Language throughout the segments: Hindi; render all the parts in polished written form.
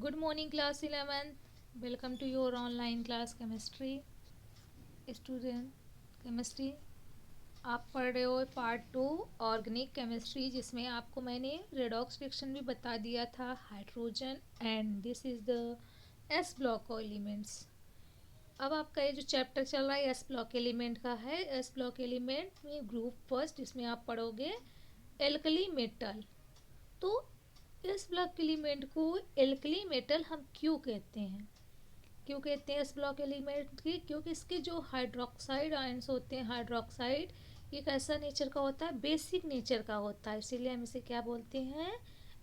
Good morning, class 11th. Welcome to your online class chemistry. Student chemistry आप पढ़ रहे हो पार्ट 2 ऑर्गेनिक केमिस्ट्री, जिसमें आपको मैंने रेडॉक्स रिएक्शन भी बता दिया था, hydrogen and this is the S block elements. अब आपका ये जो चैप्टर चल रहा है एस ब्लॉक एलिमेंट का है। एस ब्लॉक एलिमेंट में ग्रुप फर्स्ट, इसमें आप पढ़ोगे एल्कली मेटल। तो इस ब्लॉक एलिमेंट को एल्कली मेटल हम क्यों कहते हैं? क्यों कहते हैं इस ब्लॉक एलिमेंट की? क्योंकि इसके जो हाइड्रोक्साइड आयंस होते हैं, हाइड्रोक्साइड ये कैसा नेचर का होता है? बेसिक नेचर का होता है, इसीलिए हम इसे क्या बोलते हैं?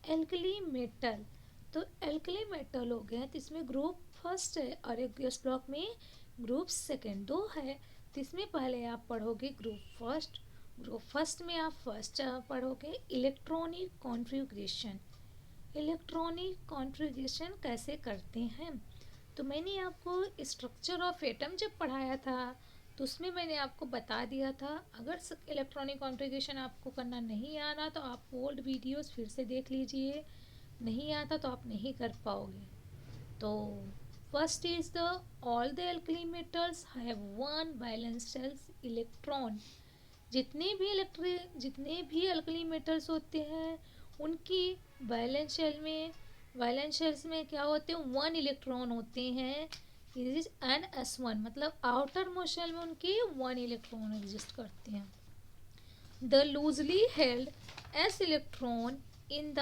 Alkali metal. तो एल्कली मेटल हो गए, तो इसमें ग्रुप फर्स्ट है और एक इस ब्लॉक में ग्रुप सेकेंड, दो है। तो इसमें पहले आप पढ़ोगे ग्रुप फर्स्ट। ग्रुप फर्स्ट में आप फर्स्ट पढ़ोगे इलेक्ट्रॉनिक कॉन्फ़िगरेशन। इलेक्ट्रॉनिक कॉन्फ़िगरेशन कैसे करते हैं? तो मैंने आपको स्ट्रक्चर ऑफ एटम जब पढ़ाया था तो उसमें मैंने आपको बता दिया था। अगर इलेक्ट्रॉनिक कॉन्फ़िगरेशन आपको करना नहीं आ रहा तो आप ओल्ड वीडियोस फिर से देख लीजिए, नहीं आता तो आप नहीं कर पाओगे। तो first is the all the alkali metals have one valence electron. जितने भी एल्कली मेटल्स होते हैं उनकी वैलेंस शेल्स में क्या होते हैं? वन इलेक्ट्रॉन होते हैं। इज एन S1, मतलब आउटर मोस्ट शेल में उनके वन इलेक्ट्रॉन एग्जिस्ट करते हैं। The loosely held S electron in the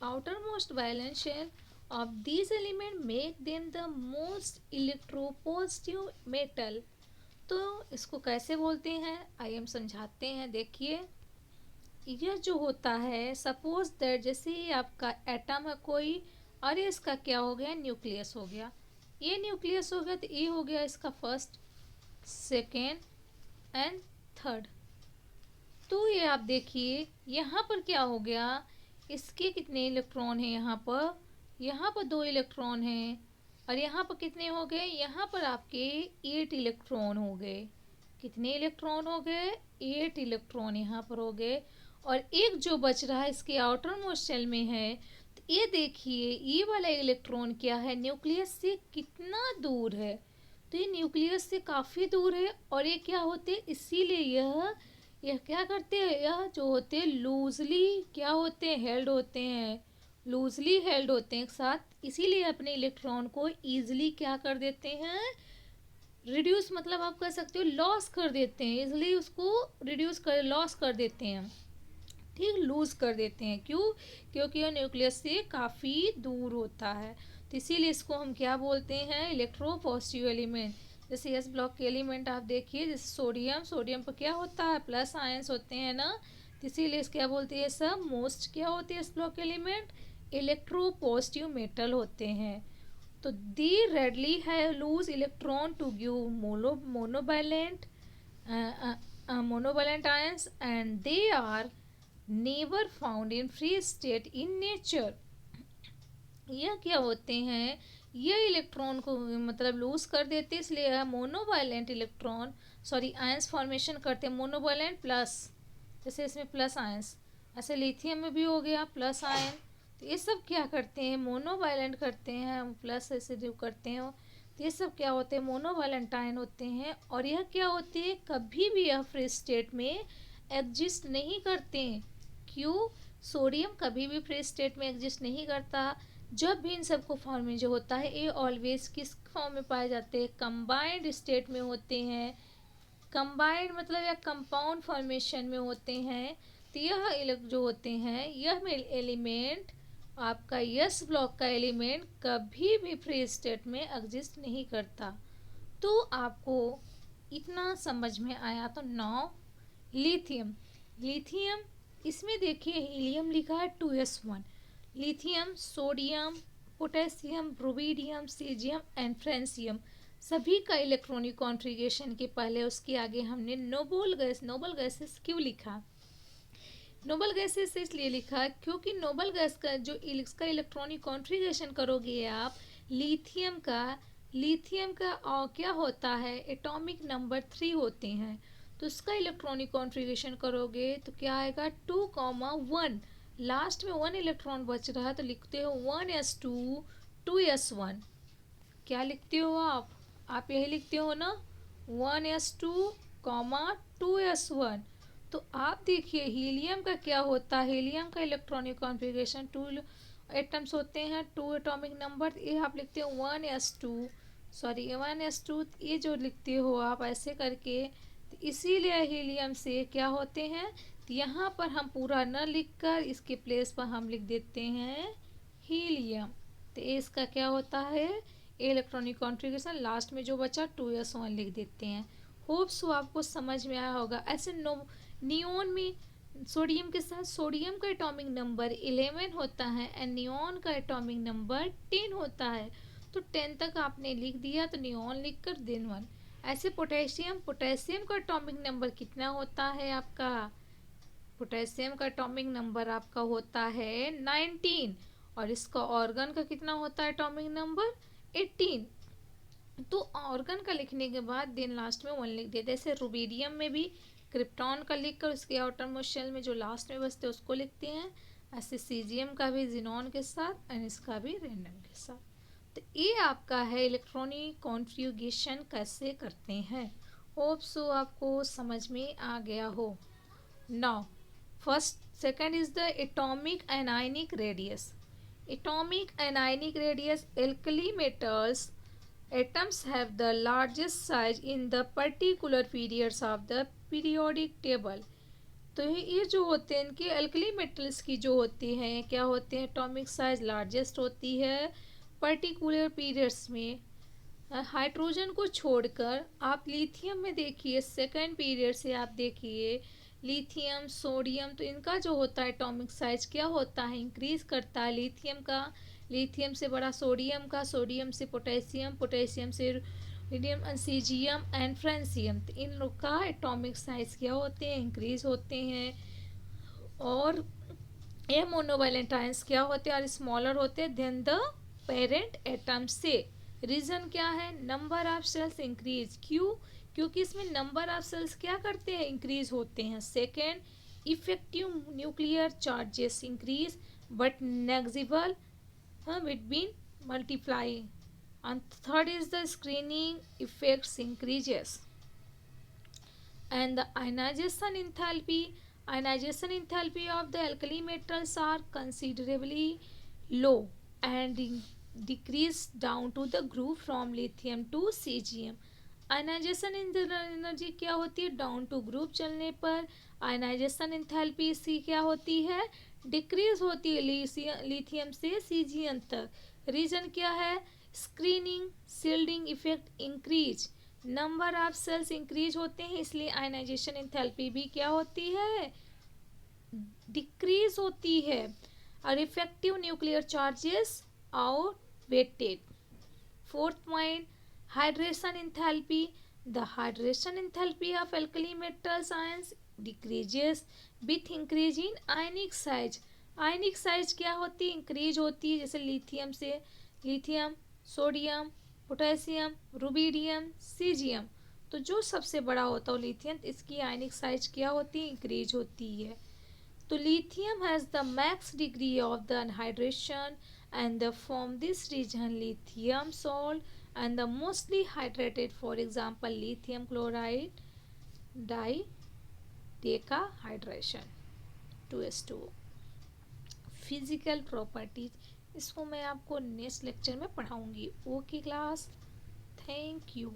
outermost valence shell of these element make them the most electropositive metal। तो इसको कैसे बोलते हैं आइए हम समझाते हैं। देखिए, यह जो होता है, सपोज दैट जैसे ही आपका एटम है कोई, और ये इसका क्या हो गया? न्यूक्लियस हो गया। ये न्यूक्लियस हो गया तो ये हो गया इसका फर्स्ट, सेकेंड एंड थर्ड। तो ये आप देखिए यहाँ पर क्या हो गया, इसके कितने इलेक्ट्रॉन हैं? यहाँ पर 2 इलेक्ट्रॉन हैं। और यहाँ पर कितने हो गए? यहाँ पर आपके 8 इलेक्ट्रॉन हो गए। कितने इलेक्ट्रॉन हो गए? 8 इलेक्ट्रॉन यहाँ पर हो गए। और एक जो बच रहा है इसके आउटर मोस्ट शेल में है, तो ये देखिए ये वाला इलेक्ट्रॉन क्या है? न्यूक्लियस से कितना दूर है? तो ये न्यूक्लियस से काफ़ी दूर है। और ये क्या होते हैं? इसीलिए यह क्या करते हैं? यह जो होते हैं लूजली क्या होते हैं? हेल्ड होते हैं। लूजली हेल्ड होते हैं एक साथ, इसीलिए अपने इलेक्ट्रॉन को ईजिली क्या कर देते हैं? रिड्यूस, मतलब आप कह सकते हो लॉस कर देते हैं। इसलिए उसको लॉस कर देते हैं, ठीक, लूज कर देते हैं। क्यों? क्योंकि यह न्यूक्लियस से काफ़ी दूर होता है। तो इसीलिए इसको हम क्या बोलते हैं? Electropositive element. जैसे एस ब्लॉक के एलिमेंट आप देखिए, जैसे सोडियम पर क्या होता है? प्लस आयंस होते हैं ना, तो इसीलिए क्या बोलते हैं? सब मोस्ट क्या होते हैं? S block element electropositive metal होते हैं। तो दी रेडली है lose electron to give monovalent ions, and they are never found in free state in nature। यह क्या होते हैं? यह इलेक्ट्रॉन को मतलब लूज कर देते, इसलिए मोनोवालेंट इलेक्ट्रॉन आयंस फॉर्मेशन करते हैं। मोनोवालेंट प्लस, जैसे इसमें प्लस आयंस, ऐसे लिथियम में भी हो गया प्लस आयन। तो ये सब क्या करते हैं? मोनोवालेंट करते हैं, प्लस ऐसे जो करते हैं तो ये सब क्या होते हैं? मोनोवालेंट आयन होते हैं। और यह क्या होते हैं? कभी भी यह फ्री स्टेट में एग्जिस्ट नहीं करते हैं। क्यों? सोडियम कभी भी फ्री स्टेट में एग्जिस्ट नहीं करता। जब भी इन सबको फॉर्म में जो होता है, ये ऑलवेज किस फॉर्म में पाए जाते हैं? कंबाइंड स्टेट में होते हैं। कंबाइंड मतलब या कंपाउंड फॉर्मेशन में होते हैं। तो यह जो होते हैं, यह एलिमेंट आपका यस ब्लॉक का एलिमेंट कभी भी फ्री स्टेट में एग्जिस्ट नहीं करता। तो आपको इतना समझ में आया। तो नाउ लिथियम। लिथियम इसमें देखिए हीलियम लिखा है 2s1। Lithium, sodium, potassium, rubidium, caesium and francium सभी का इलेक्ट्रॉनिक कॉन्फ़िगरेशन के पहले उसके आगे हमने नोबल गैसेस क्यों लिखा? नोबल गैसेस इसलिए लिखा क्योंकि नोबल गैस का जो इसका इलेक्ट्रॉनिक कॉन्फ़िगरेशन करोगे आप लिथियम का क्या होता है? एटॉमिक नंबर 3 होते हैं। तो उसका इलेक्ट्रॉनिक कॉन्फ़िगरेशन करोगे तो क्या आएगा? 2,1। लास्ट में 1 इलेक्ट्रॉन बच रहा है तो लिखते हो 1s2 2s1। क्या लिखते हो आप यही लिखते हो ना, 1s2 कॉमा 2s1। तो आप देखिए हीलियम का क्या होता है, हीलियम का इलेक्ट्रॉनिक कॉन्फ़िगरेशन 2 एटम्स होते हैं, 2 एटॉमिक नंबर। ये आप लिखते हो 1s2, सॉरी 1s2, ये जो लिखते हो आप ऐसे करके, तो इसीलिए हीलियम से क्या होते हैं, तो यहाँ पर हम पूरा न लिखकर इसके प्लेस पर हम लिख देते हैं हीलियम। तो इसका क्या होता है, इलेक्ट्रॉनिक कॉन्फ़िगरेशन, लास्ट में जो बचा 2s1 लिख देते हैं। होप सो आपको समझ में आया होगा। ऐसे नियोन में सोडियम के साथ सोडियम का एटॉमिक नंबर 11 होता है एंड नियोन का एटॉमिक नंबर 10 होता है। तो 10 तक आपने लिख दिया तो नियोन लिख कर देन 1। ऐसे पोटेशियम का एटॉमिक नंबर कितना होता है आपका, पोटेशियम का एटॉमिक नंबर आपका होता है 19 और इसका ऑर्गन का कितना होता है एटॉमिक नंबर 18। तो ऑर्गन का लिखने के बाद देन लास्ट में 1 लिख देते हैं। जैसे रुबीडियम में भी क्रिप्टॉन का लिख कर उसके आउटरमोस्ट शेल में जो लास्ट में बचते हैं उसको लिखते हैं। ऐसे सीजियम का भी जिनॉन के साथ एंड इसका भी रेंडम के साथ। तो ये आपका है इलेक्ट्रॉनिक कॉन्फ़िगरेशन कैसे करते हैं। होप सो आपको समझ में आ गया हो। Now second is the atomic and ionic radius. Atomic and ionic radius, alkali metals atoms have the largest size in the particular periods of the periodic table. तो ये जो होते हैं इनके अल्कली मेटल्स की जो होती हैं क्या होते हैं, एटॉमिक साइज लार्जेस्ट होती है पर्टिकुलर पीरियड्स में। हाइड्रोजन को छोड़कर आप लिथियम में देखिए, सेकंड पीरियड से आप देखिए लिथियम सोडियम, तो इनका जो होता है एटॉमिक साइज क्या होता है, इंक्रीज करता है। लिथियम से बड़ा सोडियम का, सोडियम से पोटेशियम, पोटेशियम से रीडियम, सीजियम एंड फ्रांसियम, तो इन लोग का एटॉमिक साइज क्या होते हैं, इंक्रीज होते हैं। और ये मोनोवैलेंट आयंस क्या होते हैं और स्मॉलर होते हैं देन द पेरेंट एटम से। रीजन क्या है, नंबर ऑफ सेल्स इंक्रीज, क्यों, क्योंकि इसमें नंबर ऑफ सेल्स क्या करते हैं, इंक्रीज होते हैं। Second, effective nuclear charges increase but negligible between multiplying. And third is the screening effects increases. And the ionization enthalpy of the alkali metals are considerably low and decrease down to the group from lithium to cesium. Ionisation energy क्या होती है, डाउन टू ग्रुप चलने पर आयनाइजेशन एंथैल्पी इसकी क्या होती है, डिक्रीज होती है लिथियम से सीजियम तक। रीजन क्या है, screening shielding effect increase, number of shells increase होते हैं इसलिए आयनाइजेशन एंथैल्पी भी क्या होती है, डिक्रीज होती है। और effective nuclear charges outweighed. Fourth point, hydration enthalpy. The hydration enthalpy of alkali metals ions decreases with increase in ionic size. Ionic size क्या होती है, इंक्रीज होती है। जैसे लिथियम से lithium, sodium, potassium, rubidium, caesium, तो जो सबसे बड़ा होता है लिथियम, इसकी आयनिक साइज क्या होती है, इंक्रीज होती है। तो lithium has the max degree of the anhydration and the from this region lithium salt and the mostly hydrated, for example lithium chloride dihydration 2s2। Physical properties इसको मैं आपको नेक्स्ट लेक्चर में पढ़ाऊंगी। Okay class, thank you.